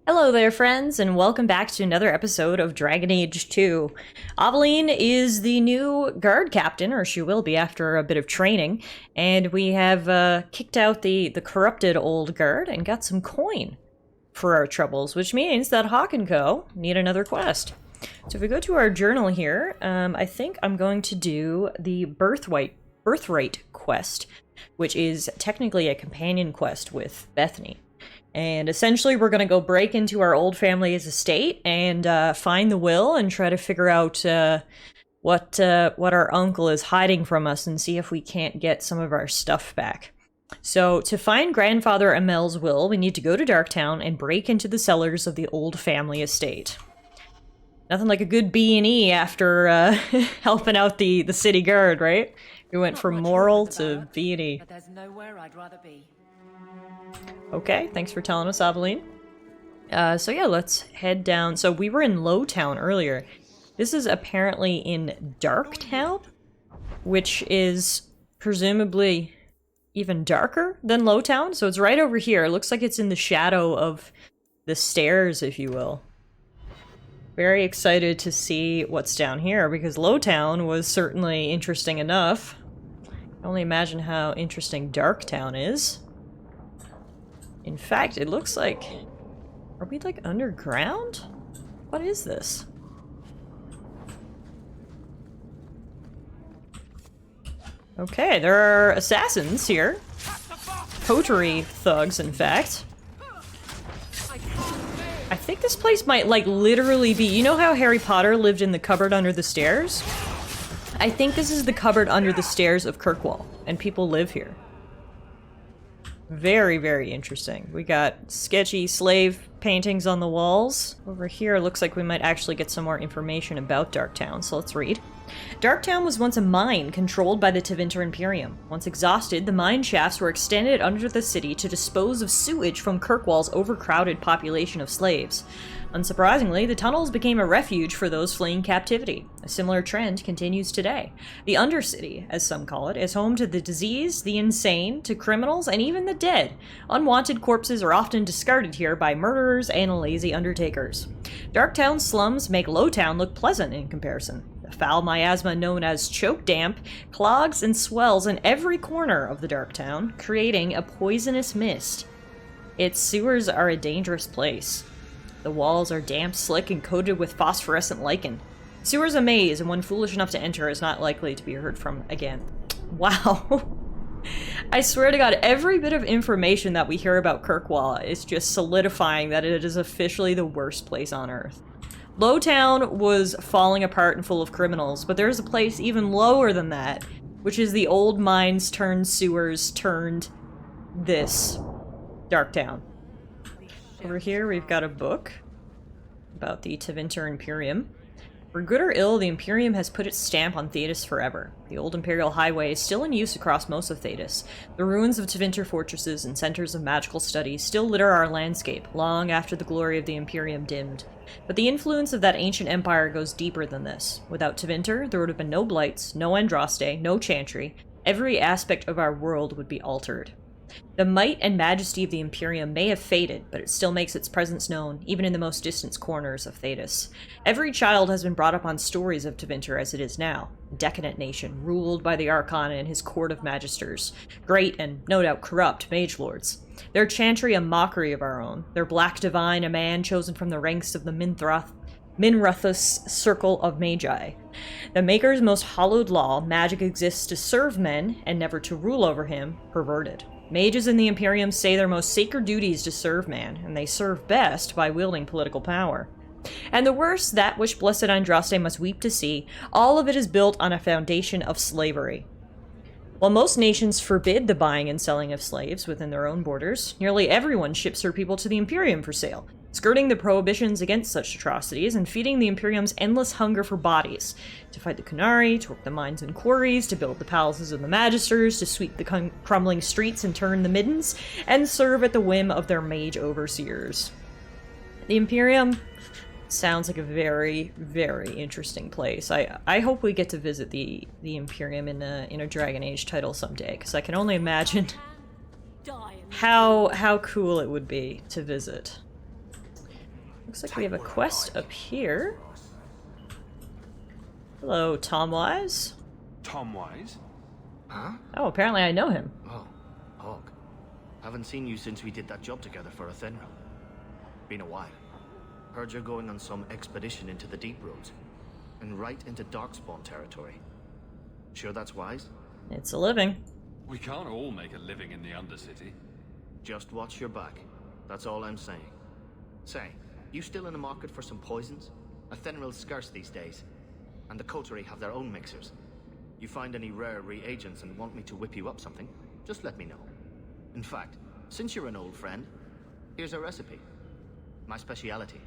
Hello there, friends, and welcome back to another episode of Dragon Age 2. Aveline is the new guard captain, or she will be after a bit of training, and we have kicked out the corrupted old guard and got some coin for our troubles, which means that Hawke and Co. need another quest. So if we go to our journal here, I think I'm going to do the Birthright quest, which is technically a companion quest with Bethany. And essentially, we're going to go break into our old family's estate and find the will and try to figure out what our uncle is hiding from us and see if we can't get some of our stuff back. So, to find Grandfather Amel's will, we need to go to Darktown and break into the cellars of the old family estate. Nothing like a good B&E after helping out the city guard, right? We went from moral to B&E. But there's nowhere I'd rather be. Okay, thanks for telling us, Aveline. So yeah, let's head down. So we were in Lowtown earlier. This is apparently in Darktown, which is presumably even darker than Lowtown. So it's right over here. It looks like it's in the shadow of the stairs, if you will. Very excited to see what's down here, because Lowtown was certainly interesting enough. I can only imagine how interesting Darktown is. In fact, it looks like... Are we, like, underground? What is this? Okay, there are assassins here. Coterie thugs, in fact. I think this place might, like, literally be... You know how Harry Potter lived in the cupboard under the stairs? I think this is the cupboard under the stairs of Kirkwall, and people live here. Very, very interesting. We got sketchy slave paintings on the walls. Over here, looks like we might actually get some more information about Darktown, so let's read. Darktown was once a mine controlled by the Tevinter Imperium. Once exhausted, the mine shafts were extended under the city to dispose of sewage from Kirkwall's overcrowded population of slaves. Unsurprisingly, the tunnels became a refuge for those fleeing captivity. A similar trend continues today. The Undercity, as some call it, is home to the diseased, the insane, to criminals, and even the dead. Unwanted corpses are often discarded here by murderers and lazy undertakers. Darktown's slums make Lowtown look pleasant in comparison. The foul miasma known as choke damp clogs and swells in every corner of the Darktown, creating a poisonous mist. Its sewers are a dangerous place. The walls are damp, slick, and coated with phosphorescent lichen. The sewer's a maze, and one foolish enough to enter is not likely to be heard from again. Wow. I swear to God, every bit of information that we hear about Kirkwall is just solidifying that it is officially the worst place on Earth. Lowtown was falling apart and full of criminals, but there's a place even lower than that, which is the old mines turned sewers turned this Darktown. Over here we've got a book about the Tevinter Imperium. For good or ill, the Imperium has put its stamp on Thedas forever. The old Imperial Highway is still in use across most of Thedas. The ruins of Tevinter fortresses and centers of magical study still litter our landscape, long after the glory of the Imperium dimmed. But the influence of that ancient empire goes deeper than this. Without Tevinter, there would have been no Blights, no Andraste, no Chantry. Every aspect of our world would be altered. The might and majesty of the Imperium may have faded, but it still makes its presence known, even in the most distant corners of Thedas. Every child has been brought up on stories of Tevinter as it is now, a decadent nation, ruled by the Archon and his court of magisters, great and no doubt corrupt mage lords. Their chantry a mockery of our own, their black divine a man chosen from the ranks of the Minrathous circle of magi. The Maker's most hallowed law, magic exists to serve men, and never to rule over him, perverted. Mages in the Imperium say their most sacred duty is to serve man, and they serve best by wielding political power. And the worst, that which blessed Andraste must weep to see, all of it is built on a foundation of slavery. While most nations forbid the buying and selling of slaves within their own borders, nearly everyone ships her people to the Imperium for sale, skirting the prohibitions against such atrocities and feeding the Imperium's endless hunger for bodies, to fight the Qunari, to work the mines and quarries, to build the palaces of the Magisters, to sweep the crumbling streets and turn the middens, and serve at the whim of their mage overseers. The Imperium sounds like a very, very interesting place. I hope we get to visit the Imperium in a Dragon Age title someday, because I can only imagine how cool it would be to visit. Looks like we have a quest up here. Hello, Tomwise. Tomwise? Huh? Oh, apparently I know him. Oh, Hawke. Haven't seen you since we did that job together for Athenra. Been a while. Heard you're going on some expedition into the deep roads. And right into Darkspawn territory. Sure that's wise? It's a living. We can't all make a living in the Undercity. Just watch your back. That's all I'm saying. Say, you still in the market for some poisons? Athenril's scarce these days. And the coterie have their own mixers. You find any rare reagents and want me to whip you up something, just let me know. In fact, since you're an old friend, here's a recipe. My speciality.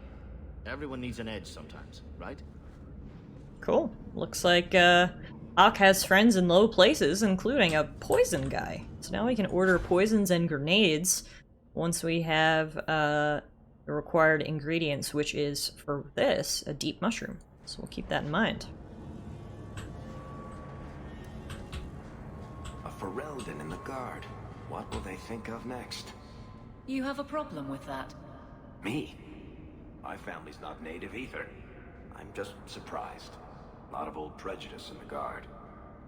Everyone needs an edge sometimes, right? Cool. Looks like Hawke has friends in low places, including a poison guy. So now we can order poisons and grenades once we have the required ingredients, which is, for this, a deep mushroom. So we'll keep that in mind. A Ferelden in the guard. What will they think of next? You have a problem with that? Me? My family's not native either. I'm just surprised. A lot of old prejudice in the guard.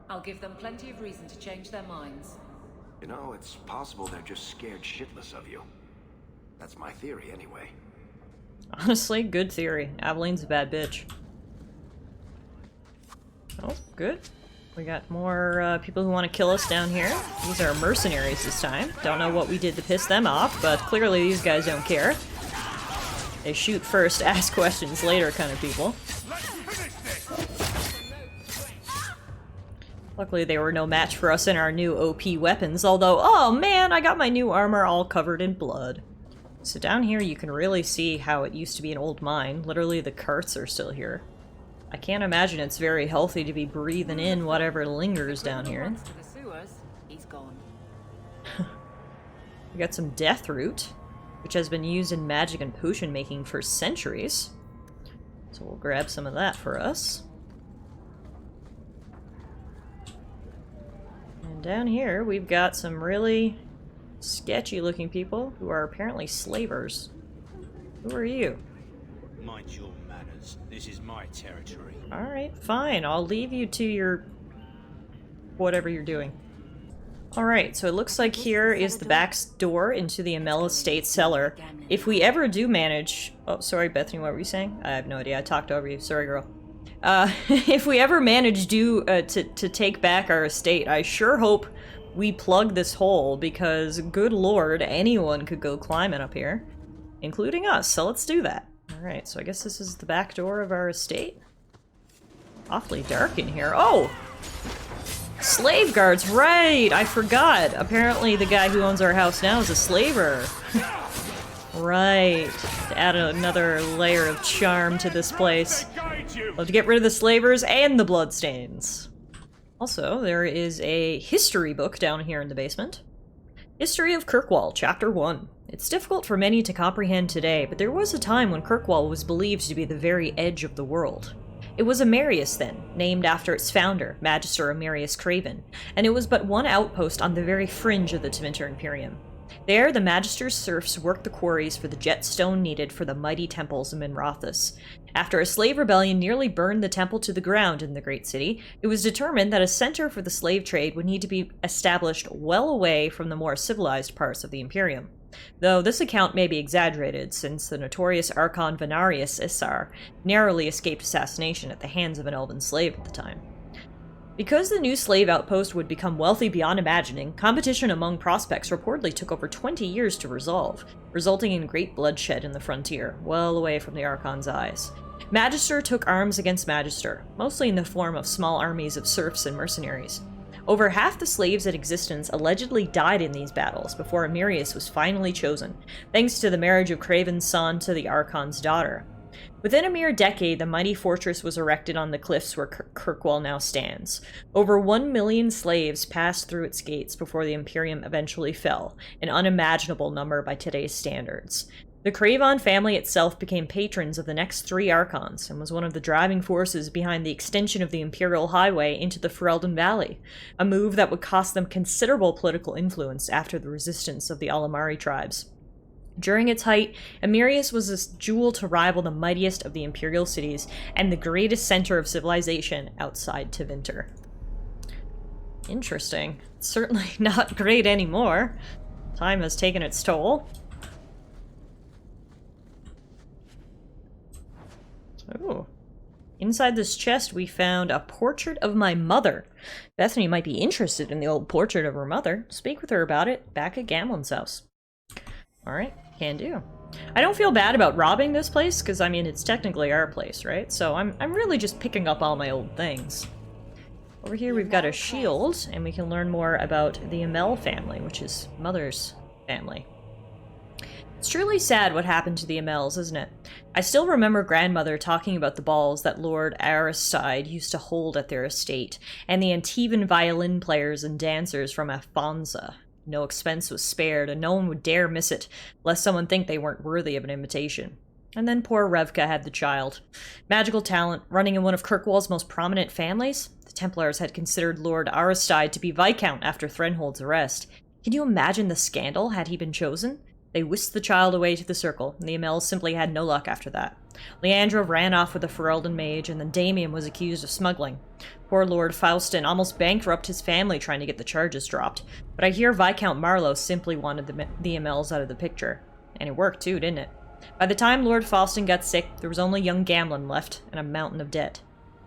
I'll give them plenty of reason to change their minds. You know, it's possible they're just scared shitless of you. That's my theory, anyway. Honestly, good theory. Aveline's a bad bitch. Oh, good. We got more people who want to kill us down here. These are mercenaries this time. Don't know what we did to piss them off, but clearly these guys don't care. They shoot first, ask questions later kind of people. Luckily they were no match for us in our new OP weapons, although, oh man, I got my new armor all covered in blood. So down here you can really see how it used to be an old mine. Literally the carts are still here. I can't imagine it's very healthy to be breathing in whatever lingers down here. To the sewers, he's gone. We got some death root, which has been used in magic and potion making for centuries. So we'll grab some of that for us. And down here we've got some really sketchy looking people who are apparently slavers. Who are you? Mind your manners. This is my territory. Alright, fine. I'll leave you to your... whatever you're doing. Alright, so it looks like here is the back door into the Amel Estate cellar. If we ever do manage... Oh, sorry, Bethany, what were you saying? I have no idea. I talked over you. Sorry, girl. If we ever manage to take back our estate, I sure hope we plug this hole, because, good lord, anyone could go climbing up here. Including us, so let's do that. Alright, so I guess this is the back door of our estate. Awfully dark in here. Oh! Slave guards, right! I forgot. Apparently the guy who owns our house now is a slaver. Right. To add another layer of charm to this place. Love to get rid of the slavers and the bloodstains. Also, there is a history book down here in the basement. History of Kirkwall, Chapter 1. It's difficult for many to comprehend today, but there was a time when Kirkwall was believed to be the very edge of the world. It was Amerius then, named after its founder, Magister Amerius Craven, and it was but one outpost on the very fringe of the Tevinter Imperium. There, the Magister's serfs worked the quarries for the jet stone needed for the mighty temples of Minrothis. After a slave rebellion nearly burned the temple to the ground in the great city, it was determined that a center for the slave trade would need to be established well away from the more civilized parts of the Imperium. Though this account may be exaggerated, since the notorious Archon Venarius Issar narrowly escaped assassination at the hands of an elven slave at the time. Because the new slave outpost would become wealthy beyond imagining, competition among prospects reportedly took over 20 years to resolve, resulting in great bloodshed in the frontier, well away from the Archon's eyes. Magister took arms against Magister, mostly in the form of small armies of serfs and mercenaries. Over half the slaves in existence allegedly died in these battles before Amerius was finally chosen, thanks to the marriage of Craven's son to the Archon's daughter. Within a mere decade, the mighty fortress was erected on the cliffs where Kirkwall now stands. Over 1 million slaves passed through its gates before the Imperium eventually fell, an unimaginable number by today's standards. The Craven family itself became patrons of the next 3 Archons, and was one of the driving forces behind the extension of the Imperial Highway into the Ferelden Valley, a move that would cost them considerable political influence after the resistance of the Alamari tribes. During its height, Emirius was a jewel to rival the mightiest of the imperial cities and the greatest center of civilization outside Tevinter. Interesting. It's certainly not great anymore. Time has taken its toll. Ooh. Inside this chest, we found a portrait of my mother. Bethany might be interested in the old portrait of her mother. Speak with her about it back at Gamlen's house. Alright, can do. I don't feel bad about robbing this place, because, I mean, it's technically our place, right? So I'm really just picking up all my old things. Over here we've got a shield, and we can learn more about the Amel family, which is Mother's family. It's truly sad what happened to the Amels, isn't it? I still remember Grandmother talking about the balls that Lord Aristide used to hold at their estate, and the Antivan violin players and dancers from Afonso. No expense was spared, and no one would dare miss it, lest someone think they weren't worthy of an invitation. And then poor Revka had the child. Magical talent, running in one of Kirkwall's most prominent families? The Templars had considered Lord Aristide to be Viscount after Threnhold's arrest. Can you imagine the scandal had he been chosen? They whisked the child away to the Circle, and the Amels simply had no luck after that. Leandra ran off with a Ferelden mage, and then Damien was accused of smuggling. Poor Lord Faustin almost bankrupted his family trying to get the charges dropped, but I hear Viscount Marlowe simply wanted the Amels out of the picture. And it worked too, didn't it? By the time Lord Faustin got sick, there was only young Gamlen left, and a mountain of debt.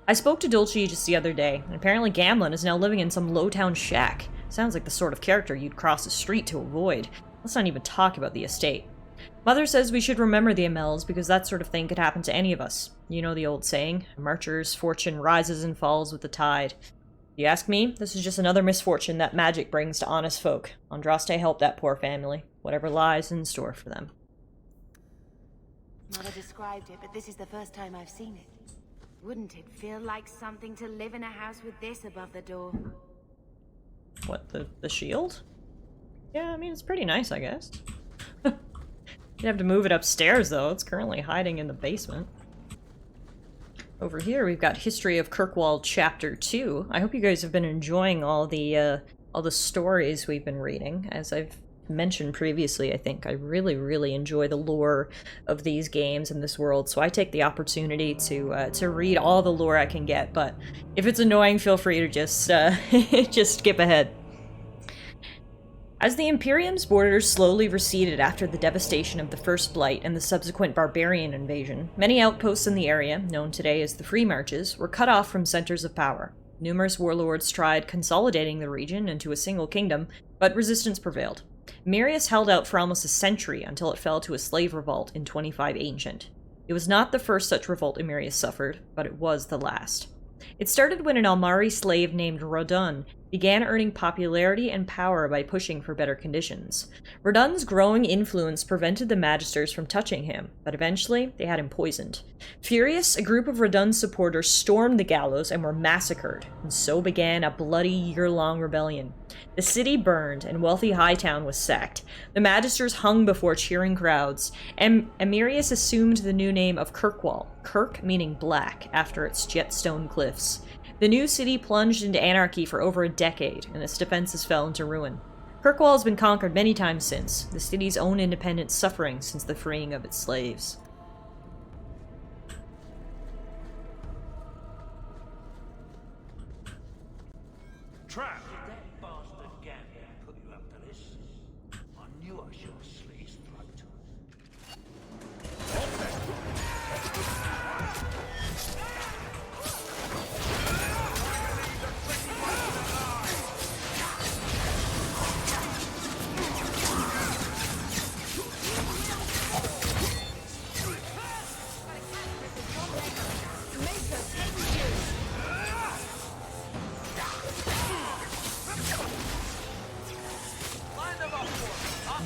I spoke to Dulce just the other day, and apparently Gamlen is now living in some low-town shack. Sounds like the sort of character you'd cross the street to avoid. Let's not even talk about the estate. Mother says we should remember the Amels because that sort of thing could happen to any of us. You know the old saying, a marcher's fortune rises and falls with the tide. If you ask me, this is just another misfortune that magic brings to honest folk. Andraste helped that poor family, whatever lies in store for them. Mother described it, but this is the first time I've seen it. Wouldn't it feel like something to live in a house with this above the door? What, the shield? Yeah, I mean, it's pretty nice, I guess. You have to move it upstairs, though. It's currently hiding in the basement. Over here, we've got History of Kirkwall Chapter 2. I hope you guys have been enjoying all the stories we've been reading. As I've mentioned previously, I think I really, really enjoy the lore of these games and this world, so I take the opportunity to read all the lore I can get, but if it's annoying, feel free to just, just skip ahead. As the Imperium's borders slowly receded after the devastation of the First Blight and the subsequent barbarian invasion, many outposts in the area, known today as the Free Marches, were cut off from centers of power. Numerous warlords tried consolidating the region into a single kingdom, but resistance prevailed. Emirius held out for almost a century until it fell to a slave revolt in 25 Ancient. It was not the first such revolt Emirius suffered, but it was the last. It started when an Almari slave named Rodun began earning popularity and power by pushing for better conditions. Rodun's growing influence prevented the Magisters from touching him, but eventually they had him poisoned. Furious, a group of Rodun's supporters stormed the gallows and were massacred, and so began a bloody year-long rebellion. The city burned, and wealthy Hightown was sacked. The Magisters hung before cheering crowds, and Emirius assumed the new name of Kirkwall, Kirk meaning black, after its jetstone cliffs. The new city plunged into anarchy for over a decade, and its defenses fell into ruin. Kirkwall has been conquered many times since, the city's own independence suffering since the freeing of its slaves. Trap! Did that bastard Gambler put you up to this? I knew I should have slit his throat.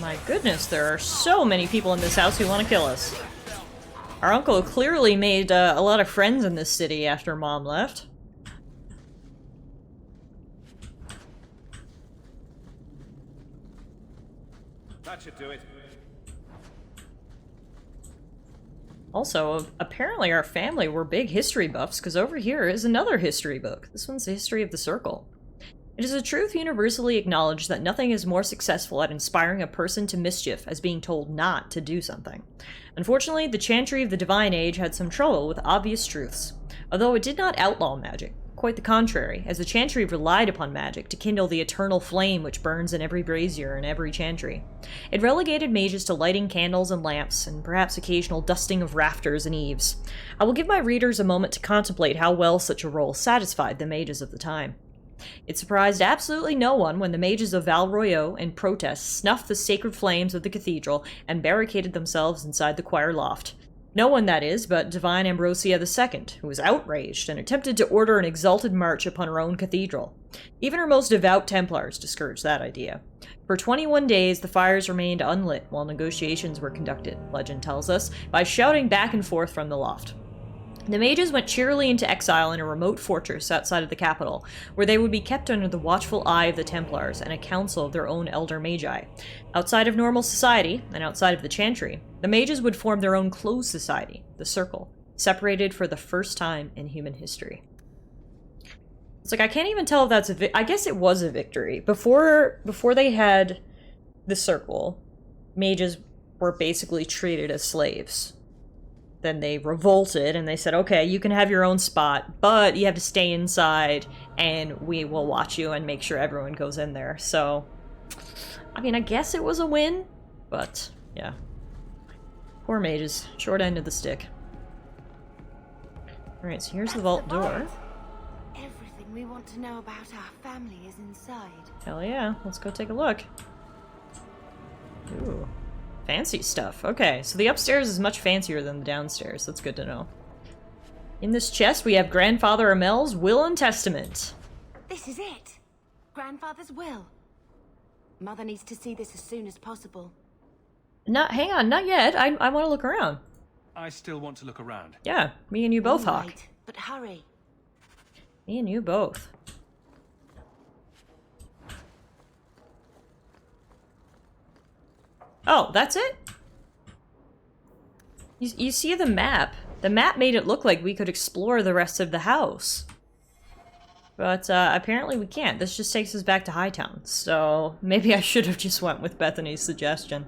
My goodness, there are so many people in this house who want to kill us. Our uncle clearly made a lot of friends in this city after Mom left. That should do it. Also, apparently our family were big history buffs, because over here is another history book. This one's the History of the Circle. It is a truth universally acknowledged that nothing is more successful at inspiring a person to mischief as being told not to do something. Unfortunately, the Chantry of the Divine Age had some trouble with obvious truths, although it did not outlaw magic. Quite the contrary, as the Chantry relied upon magic to kindle the eternal flame which burns in every brazier and every chantry. It relegated mages to lighting candles and lamps, and perhaps occasional dusting of rafters and eaves. I will give my readers a moment to contemplate how well such a role satisfied the mages of the time. It surprised absolutely no one when the mages of Val Royeaux, in protest, snuffed the sacred flames of the cathedral and barricaded themselves inside the choir loft. No one, that is, but Divine Ambrosia II, who was outraged and attempted to order an exalted march upon her own cathedral. Even her most devout Templars discouraged that idea. For 21 days, the fires remained unlit while negotiations were conducted, legend tells us, by shouting back and forth from the loft. The mages went cheerily into exile in a remote fortress outside of the capital, where they would be kept under the watchful eye of the Templars and a council of their own elder magi. Outside of normal society, and outside of the Chantry, the mages would form their own closed society, the Circle, separated for the first time in human history. It's like, I can't even tell if that's I guess it was a victory. Before they had the Circle, mages were basically treated as slaves. Then they revolted and they said, okay, you can have your own spot, but you have to stay inside and we will watch you and make sure everyone goes in there. So, I mean, I guess it was a win, but yeah. Poor mages. Short end of the stick. Alright, so here's the vault door. Everything we want to know about our family is inside. Hell yeah, let's go take a look. Ooh. Fancy stuff. Okay, so the upstairs is much fancier than the downstairs. That's good to know. In this chest, we have Grandfather Amel's will and testament. This is it. Grandfather's will. Mother needs to see this as soon as possible. Hang on, not yet. I want to look around. I still want to look around. Yeah, me and you both, All Hawke. right, but hurry. Me and you both. Oh, that's it? You see the map. The map made it look like we could explore the rest of the house. But apparently we can't. This just takes us back to Hightown. So maybe I should have just went with Bethany's suggestion.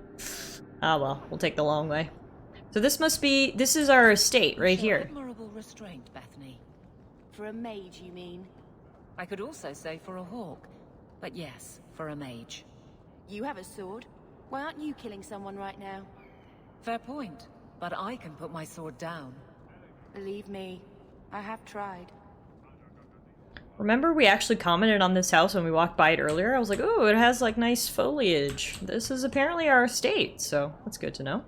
Ah well, we'll take the long way. So this is our estate right here. Admirable restraint, Bethany. For a mage, you mean? I could also say for a hawk. But yes, for a mage. You have a sword. Why aren't you killing someone right now? Fair point. But I can put my sword down. Believe me, I have tried. Remember we actually commented on this house when we walked by it earlier? I was like, oh, it has like nice foliage. This is apparently our estate, so that's good to know.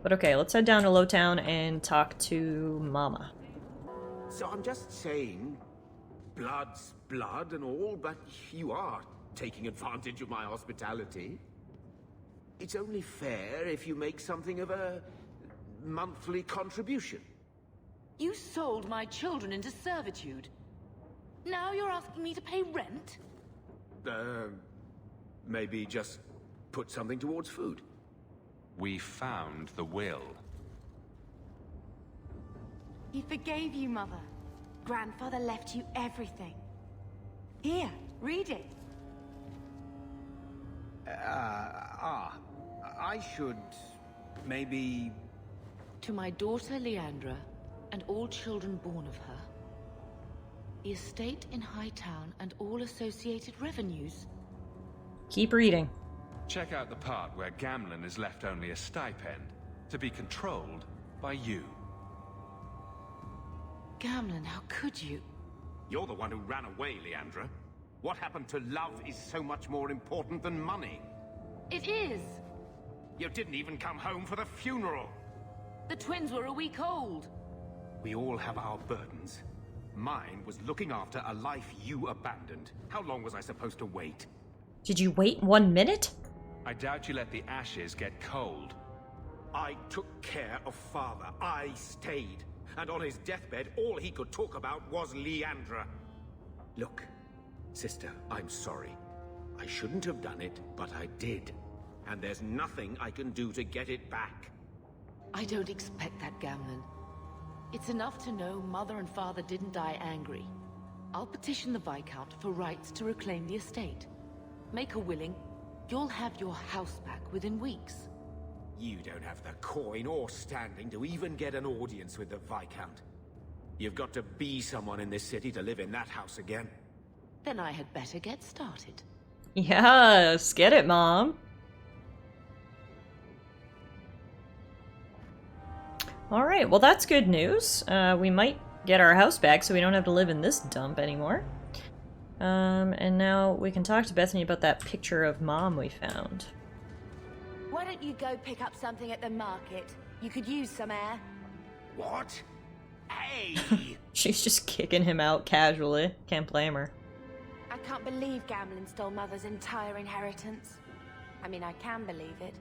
But okay, let's head down to Lowtown and talk to Mama. So I'm just saying, blood's blood and all, but you are taking advantage of my hospitality. It's only fair if you make something of a monthly contribution. You sold my children into servitude. Now you're asking me to pay rent? Maybe just put something towards food. We found the will. He forgave you, Mother. Grandfather left you everything. Here, read it. I should maybe... To my daughter Leandra, and all children born of her, the estate in Hightown and all associated revenues. Keep reading. Check out the part where Gamlen is left only a stipend, to be controlled by you. Gamlen, how could you? You're the one who ran away, Leandra. What happened to love is so much more important than money. It is. You didn't even come home for the funeral. The twins were a week old. We all have our burdens. Mine was looking after a life you abandoned. How long was I supposed to wait? Did you wait 1 minute? I doubt you let the ashes get cold. I took care of Father. I stayed. And on his deathbed, all he could talk about was Leandra. Look, sister, I'm sorry. I shouldn't have done it, but I did. And there's nothing I can do to get it back. I don't expect that, Gamlen. It's enough to know Mother and Father didn't die angry. I'll petition the Viscount for rights to reclaim the estate. Make her willing, you'll have your house back within weeks. You don't have the coin or standing to even get an audience with the Viscount. You've got to be someone in this city to live in that house again. Then I had better get started. Yes, get it, Mom. Alright, well that's good news. We might get our house back so we don't have to live in this dump anymore. And now we can talk to Bethany about that picture of Mom we found. Why don't you go pick up something at the market? You could use some air. What? Hey! She's just kicking him out casually. Can't blame her. I can't believe Gamlen stole Mother's entire inheritance. I mean, I can believe it.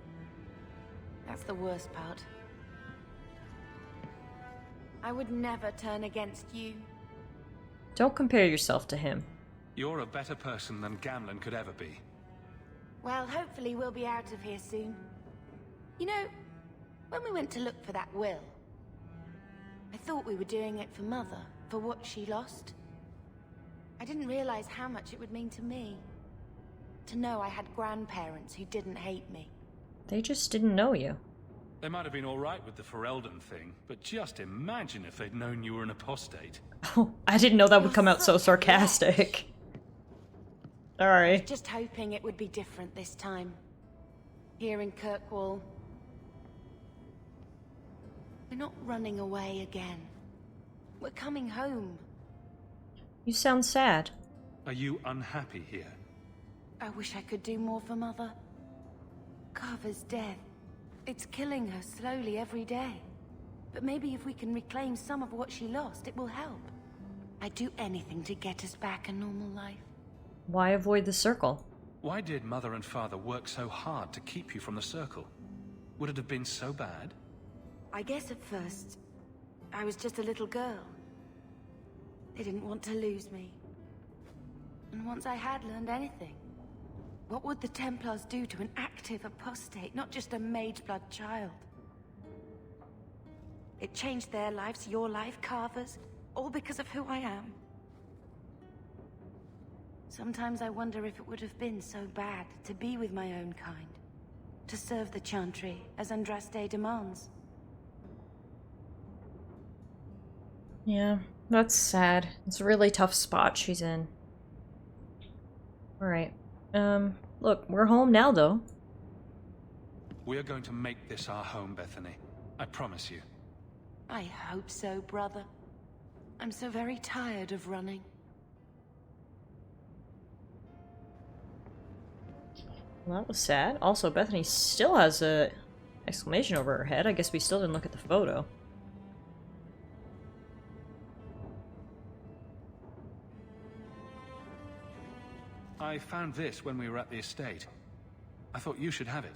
That's the worst part. I would never turn against you. Don't compare yourself to him. You're a better person than Gamlen could ever be. Well, hopefully we'll be out of here soon. You know, when we went to look for that will, I thought we were doing it for Mother, for what she lost. I didn't realize how much it would mean to me. To know I had grandparents who didn't hate me. They just didn't know you. They might have been alright with the Ferelden thing, but just imagine if they'd known you were an apostate. Oh, I didn't know that would come out so sarcastic. Alright. Just hoping it would be different this time. Here in Kirkwall. We're not running away again. We're coming home. You sound sad. Are you unhappy here? I wish I could do more for Mother. Carver's death. It's killing her slowly every day. But maybe if we can reclaim some of what she lost, it will help. I'd do anything to get us back a normal life. Why avoid the circle? Why did Mother and Father work so hard to keep you from the circle? Would it have been so bad? I guess at first, I was just a little girl. They didn't want to lose me. And once I had learned anything, what would the Templars do to an active apostate, not just a mageblood child? It changed their lives, your life, Carver's, all because of who I am. Sometimes I wonder if it would have been so bad to be with my own kind, to serve the Chantry as Andraste demands. Yeah, that's sad. It's a really tough spot she's in. Alright. Look, we're home now, though. We're going to make this our home, Bethany. I promise you. I hope so, brother. I'm so very tired of running. Well, that was sad. Also, Bethany still has a exclamation over her head. I guess we still didn't look at the photo. I found this when we were at the estate. I thought you should have it.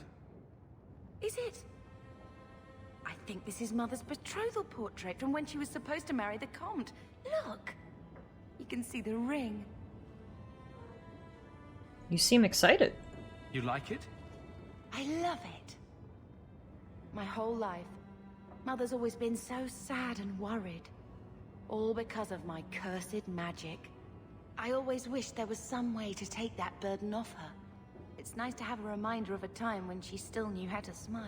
Is it? I think this is Mother's betrothal portrait from when she was supposed to marry the Comte. Look! You can see the ring. You seem excited. You like it? I love it. My whole life, Mother's always been so sad and worried. All because of my cursed magic. I always wished there was some way to take that burden off her. It's nice to have a reminder of a time when she still knew how to smile.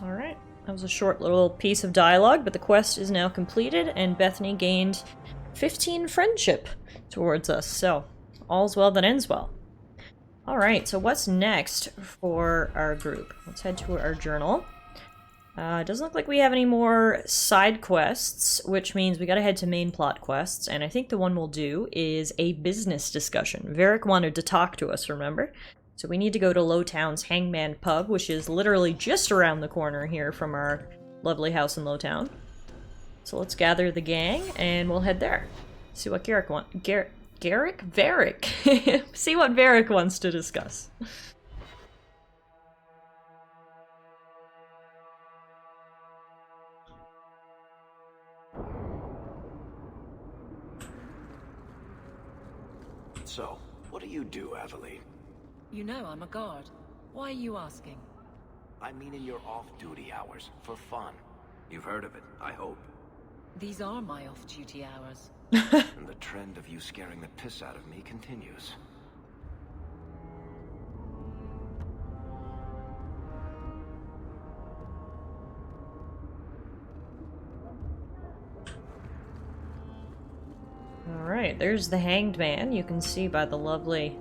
Alright. That was a short little piece of dialogue, but the quest is now completed, and Bethany gained 15 friendship towards us, so all's well that ends well. Alright, so what's next for our group? Let's head to our journal. It doesn't look like we have any more side quests, which means we gotta head to main plot quests, and I think the one we'll do is a business discussion. Varric wanted to talk to us, remember? So we need to go to Lowtown's Hangman Pub, which is literally just around the corner here from our lovely house in Lowtown. So let's gather the gang, and we'll head there. See what Varric See what Varric wants to discuss. So, what do you do, Aveline? You know I'm a guard. Why are you asking? I mean in your off-duty hours, for fun. You've heard of it, I hope. These are my off-duty hours. And the trend of you scaring the piss out of me continues. Alright, there's the hanged man. You can see by the lovely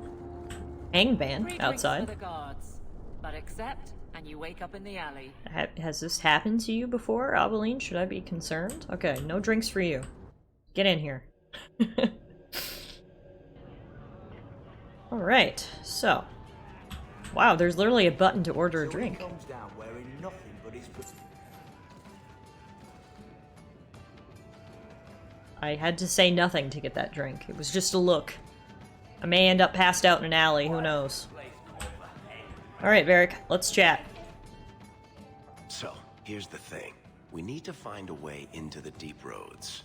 hanged man outside. For the guards, but accept and you wake up in the alley. Has this happened to you before, Abeline? Should I be concerned? Okay, no drinks for you. Get in here. Alright, so. Wow, there's literally a button to order a drink. I had to say nothing to get that drink. It was just a look. I may end up passed out in an alley, who knows. Alright, Varric, let's chat. So, here's the thing. We need to find a way into the deep roads.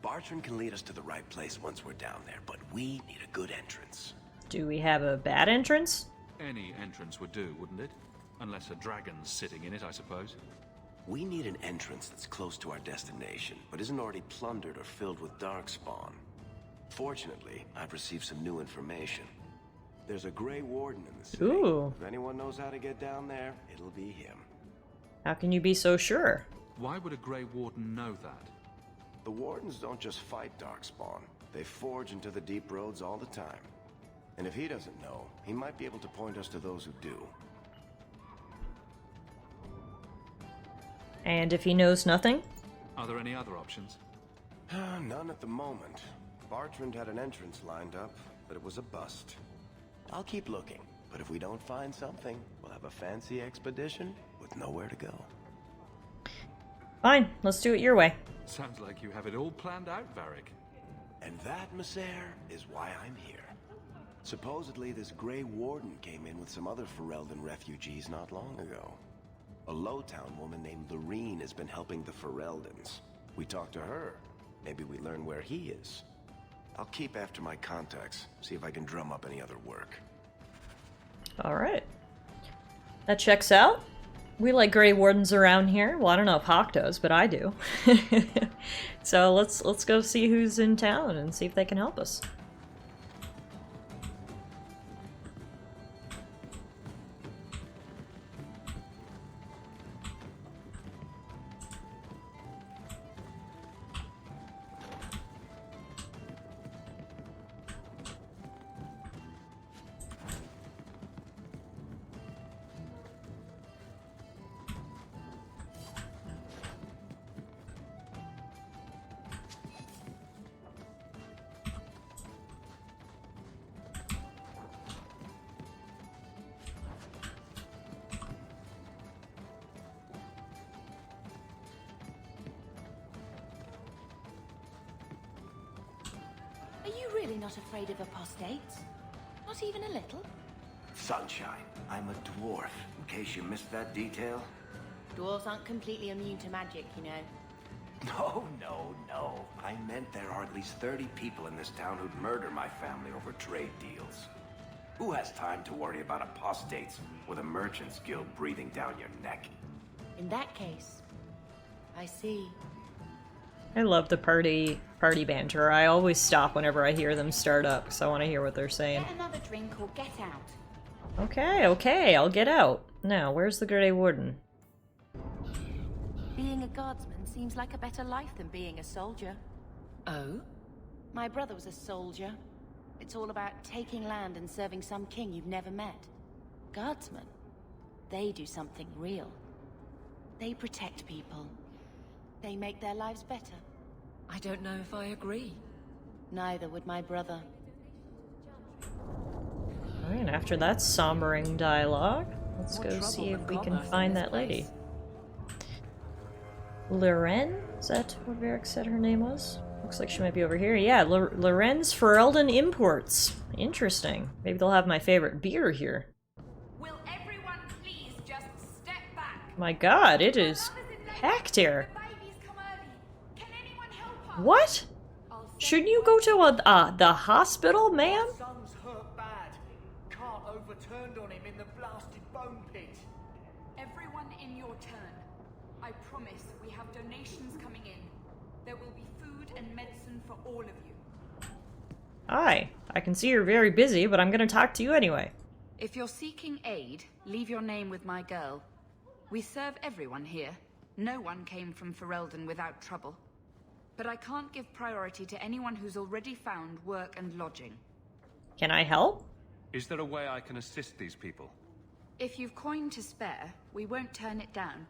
Bartrand can lead us to the right place once we're down there, but we need a good entrance. Do we have a bad entrance? Any entrance would do, wouldn't it? Unless a dragon's sitting in it, I suppose. We need an entrance that's close to our destination, but isn't already plundered or filled with darkspawn. Fortunately, I've received some new information. There's a Grey Warden in the city. Ooh. If anyone knows how to get down there, it'll be him. How can you be so sure? Why would a Grey Warden know that? The Wardens don't just fight darkspawn. They forge into the deep roads all the time. And if he doesn't know, he might be able to point us to those who do. And if he knows nothing? Are there any other options? None at the moment. Bartrand had an entrance lined up, but it was a bust. I'll keep looking, but if we don't find something, we'll have a fancy expedition with nowhere to go. Fine, let's do it your way. Sounds like you have it all planned out, Varric. And that, Messer, is why I'm here. Supposedly, this Grey Warden came in with some other Ferelden refugees not long ago. A Lowtown woman named Lorene has been helping the Fereldans. We talked to her. Maybe we learn where he is. I'll keep after my contacts, see if I can drum up any other work. Alright. That checks out. We like Grey Wardens around here. Well, I don't know if Hawke does, but I do. So let's go see who's in town and see if they can help us. Are you really not afraid of apostates? Not even a little? Sunshine, I'm a dwarf, in case you missed that detail. Dwarves aren't completely immune to magic, you know. No. I meant there are at least 30 people in this town who'd murder my family over trade deals. Who has time to worry about apostates with a merchant's guild breathing down your neck? In that case, I see. I love the party banter. I always stop whenever I hear them start up, because I want to hear what they're saying. Get another drink or get out. Okay, I'll get out. Now, where's the Grey Warden? Being a guardsman seems like a better life than being a soldier. Oh? My brother was a soldier. It's all about taking land and serving some king you've never met. Guardsmen, they do something real. They protect people. They make their lives better. I don't know if I agree. Neither would my brother. Alright, and after that sombering dialogue, let's go see if we can find that lady. Lorene? Is that what Varric said her name was? Looks like she might be over here. Yeah, Loren's Ferelden Imports. Interesting. Maybe they'll have my favorite beer here. Will everyone please just step back? My god, it is packed here. The baby's come early. Can anyone help us? What? Shouldn't you go to the hospital, ma'am? Son's hurt bad. Can't overturned on him in the blasted bone pit. Everyone in your turn. I promise we have donations coming in. There will be food and medicine for all of you. Hi. I can see you're very busy, but I'm gonna talk to you anyway. If you're seeking aid, leave your name with my girl. We serve everyone here. No one came from Ferelden without trouble. But I can't give priority to anyone who's already found work and lodging. Can I help? Is there a way I can assist these people? If you've coin to spare, we won't turn it down.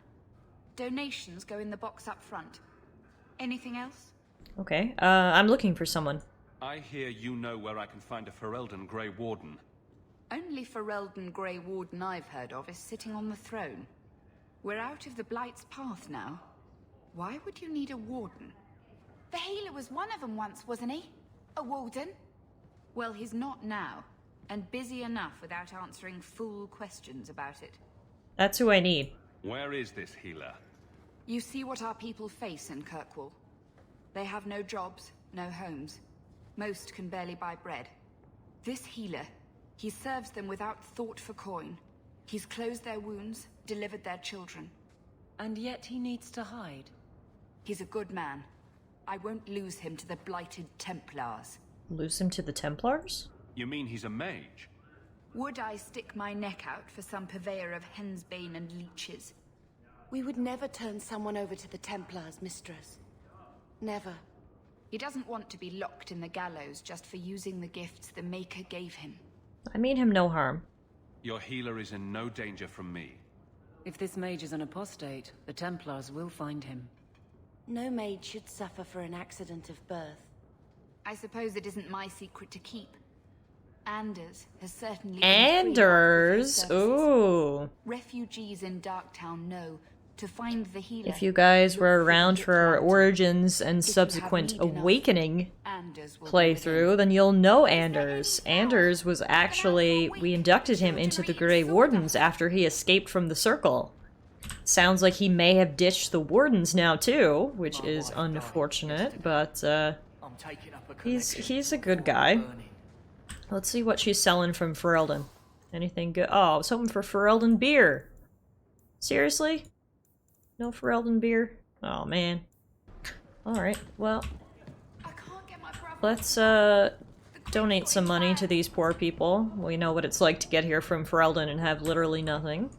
Donations go in the box up front. Anything else? Okay, I'm looking for someone. I hear you know where I can find a Ferelden Grey Warden. Only Ferelden Grey Warden I've heard of is sitting on the throne. We're out of the Blight's path now. Why would you need a warden? The healer was one of them once, wasn't he? A warden? Well, he's not now, and busy enough without answering fool questions about it. That's who I need. Where is this healer? You see what our people face in Kirkwall. They have no jobs, no homes. Most can barely buy bread. This healer, he serves them without thought for coin. He's closed their wounds, delivered their children. And yet he needs to hide. He's a good man. I won't lose him to the blighted Templars. Lose him to the Templars? You mean he's a mage? Would I stick my neck out for some purveyor of hensbane and leeches? We would never turn someone over to the Templars, mistress. Never. He doesn't want to be locked in the gallows just for using the gifts the Maker gave him. I mean him no harm. Your healer is in no danger from me. If this mage is an apostate, the Templars will find him. No maid should suffer for an accident of birth. I suppose it isn't my secret to keep. Anders has certainly Anders? Ooh. Refugees in Darktown know to find the healer. If you guys were around for our Origins and subsequent Awakening playthrough, then you'll know Anders. Anders was actually... we inducted him into the Grey Wardens after he escaped from the Circle. Sounds like he may have ditched the Wardens now too, which is unfortunate, but he's a good guy. Let's see what she's selling from Ferelden. Anything good? Oh, something for Ferelden beer. Seriously? No Ferelden beer? Oh man. Alright, well. Let's donate some money to these poor people. We know what it's like to get here from Ferelden and have literally nothing.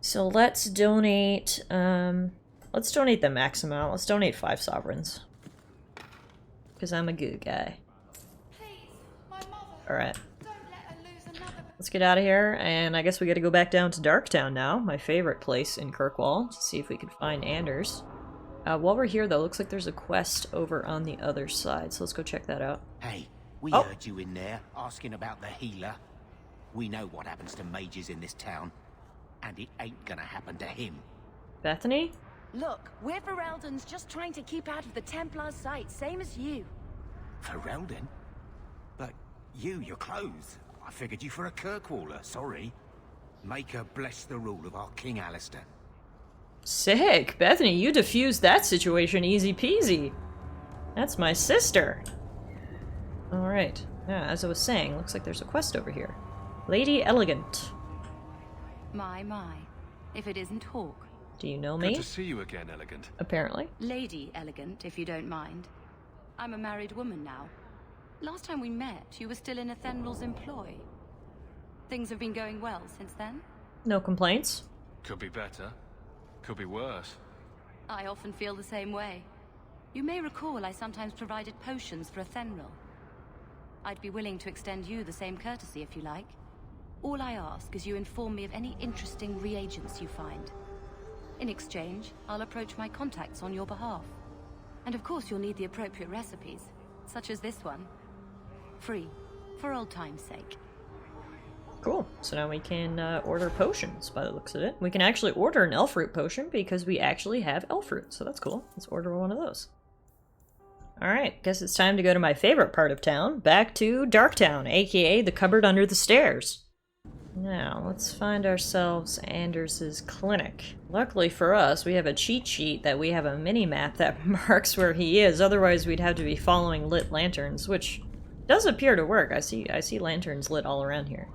So let's donate the max amount. Let's donate 5 sovereigns. Because I'm a good guy. Alright. Let's get out of here, and I guess we gotta go back down to Darktown now, my favorite place in Kirkwall, to see if we can find Anders. While we're here, though, looks like there's a quest over on the other side, so let's go check that out. Hey, we heard you in there, asking about the healer. We know what happens to mages in this town, and it ain't gonna happen to him. Bethany? Look, we're Fereldans just trying to keep out of the Templar's sight, same as you. Ferelden? But your clothes. I figured you for a Kirkwaller, sorry. Maker bless the rule of our King Alistair. Sick! Bethany, you diffused that situation easy peasy. That's my sister. Alright. Yeah, as I was saying, looks like there's a quest over here. Lady Elegant. My. If it isn't Hawke. Do you know me? Good to see you again, Elegant. Apparently. Lady Elegant, if you don't mind. I'm a married woman now. Last time we met, you were still in Athenral's employ. Things have been going well since then? No complaints. Could be better. Could be worse. I often feel the same way. You may recall I sometimes provided potions for Athenral. I'd be willing to extend you the same courtesy if you like. All I ask is you inform me of any interesting reagents you find. In exchange, I'll approach my contacts on your behalf. And of course you'll need the appropriate recipes, such as this one. Free, for old time's sake. Cool. So now we can order potions, by the looks of it. We can actually order an elf root potion because we actually have elf root, so that's cool. Let's order one of those. Alright, guess it's time to go to my favorite part of town, back to Darktown, aka the cupboard under the stairs. Now, let's find ourselves Anders' clinic. Luckily for us, we have a cheat sheet that we have a mini-map that marks where he is, otherwise we'd have to be following lit lanterns, which does appear to work. I see lanterns lit all around here.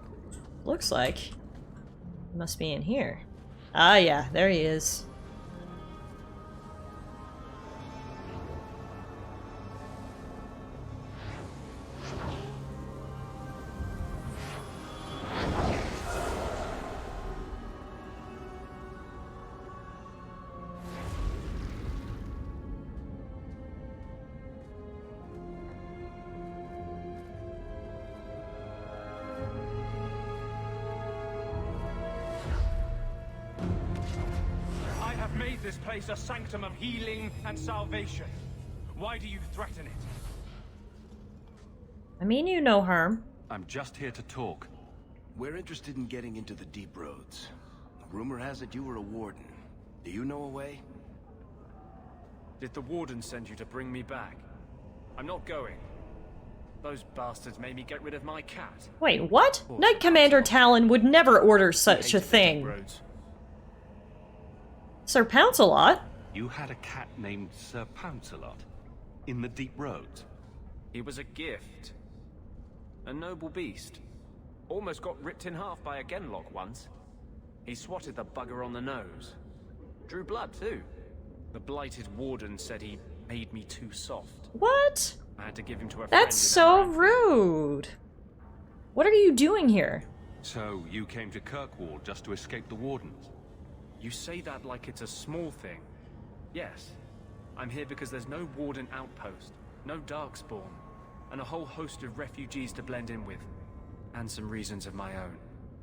Looks like he must be in here. Ah yeah, there he is. made this place a sanctum of healing and salvation. Why do you threaten it? I mean you no harm. I'm just here to talk. We're interested in getting into the deep roads. Rumor has it you were a warden. Do you know a way? Did the warden send you to bring me back? I'm not going. Those bastards made me get rid of my cat. Wait, what? Knight Commander Talon would never order such a thing. Sir Pounce-a-Lot? You had a cat named Sir Pounce-a-Lot? In the deep roads? He was a gift. A noble beast. Almost got ripped in half by a genlock once. He swatted the bugger on the nose. Drew blood, too. The blighted warden said he made me too soft. What? I had to give him to a friend. That's so rude. What are you doing here? So, you came to Kirkwall just to escape the wardens? You say that like it's a small thing. Yes. I'm here because there's no warden outpost, no darkspawn, and a whole host of refugees to blend in with. And some reasons of my own.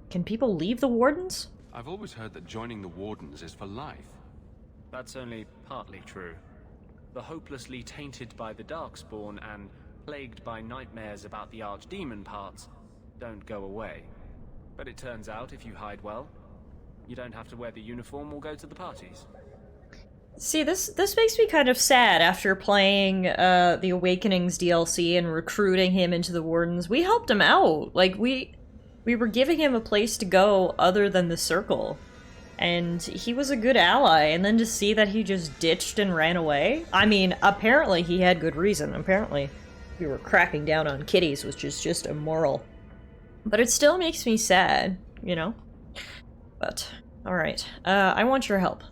Can people leave the wardens? I've always heard that joining the wardens is for life. That's only partly true. The hopelessly tainted by the Darkspawn and plagued by nightmares about the archdemon parts don't go away. But it turns out if you hide well, you don't have to wear the uniform or go to the parties. See, this makes me kind of sad after playing the Awakenings DLC and recruiting him into the Wardens. We helped him out. Like, we were giving him a place to go other than the Circle. And he was a good ally, and then to see that he just ditched and ran away? I mean, apparently he had good reason. Apparently we were cracking down on kitties, which is just immoral. But it still makes me sad, you know? But, alright. I want your help.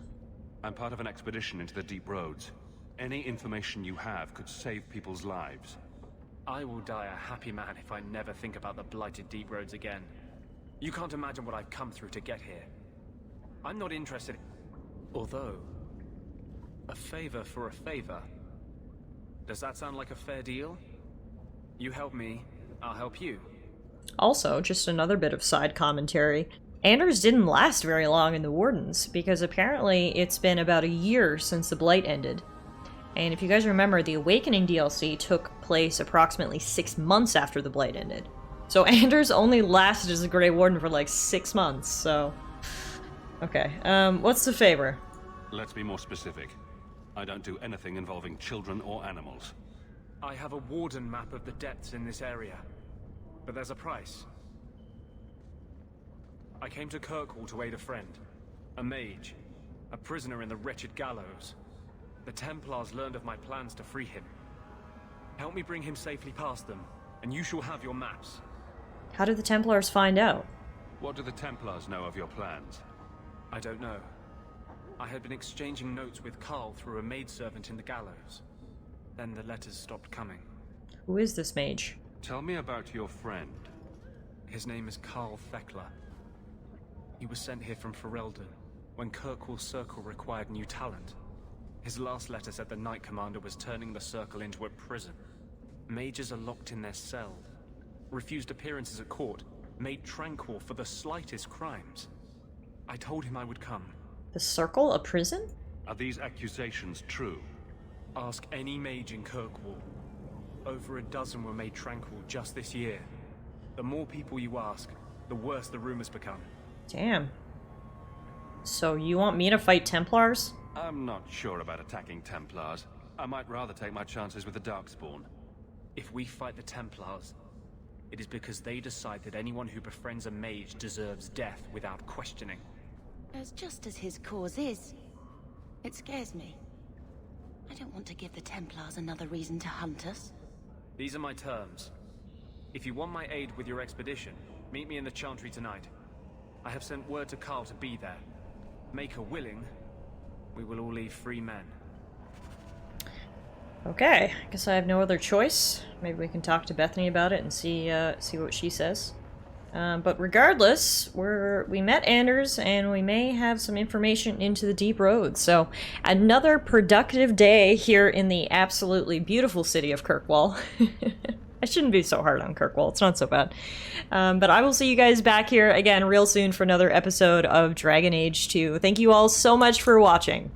I'm part of an expedition into the deep roads. Any information you have could save people's lives. I will die a happy man if I never think about the blighted deep roads again. You can't imagine what I've come through to get here. I'm not interested. Although, a favor for a favor. Does that sound like a fair deal? You help me, I'll help you. Also, just another bit of side commentary. Anders didn't last very long in the Wardens, because apparently it's been about a year since the Blight ended. And if you guys remember, the Awakening DLC took place approximately 6 months after the Blight ended. So Anders only lasted as a Grey Warden for like 6 months, so... Okay, what's the favor? Let's be more specific. I don't do anything involving children or animals. I have a warden map of the depths in this area, but there's a price. I came to Kirkwall to aid a friend, a mage, a prisoner in the wretched gallows. The Templars learned of my plans to free him. Help me bring him safely past them, and you shall have your maps. How did the Templars find out? What do the Templars know of your plans? I don't know. I had been exchanging notes with Carl through a maidservant in the gallows. Then the letters stopped coming. Who is this mage? Tell me about your friend. His name is Carl Thekla. He was sent here from Ferelden when Kirkwall Circle required new talent. His last letter said the Knight Commander was turning the Circle into a prison. Mages are locked in their cell, refused appearances at court, made tranquil for the slightest crimes. I told him I would come. The Circle a prison? Are these accusations true? Ask any mage in Kirkwall. Over a dozen were made tranquil just this year. The more people you ask, the worse the rumors become. Damn. So you want me to fight Templars? I'm not sure about attacking Templars. I might rather take my chances with the Darkspawn. If we fight the Templars, it is because they decide that anyone who befriends a mage deserves death without questioning. As just as his cause is, it scares me. I don't want to give the Templars another reason to hunt us. These are my terms. If you want my aid with your expedition, meet me in the Chantry tonight. I have sent word to Carl to be there. Make her willing, we will all leave free men. Okay, I guess I have no other choice. Maybe we can talk to Bethany about it and see what she says. But regardless, we met Anders, and we may have some information into the deep roads. So, another productive day here in the absolutely beautiful city of Kirkwall. I shouldn't be so hard on Kirkwall. It's not so bad. But I will see you guys back here again real soon for another episode of Dragon Age 2. Thank you all so much for watching.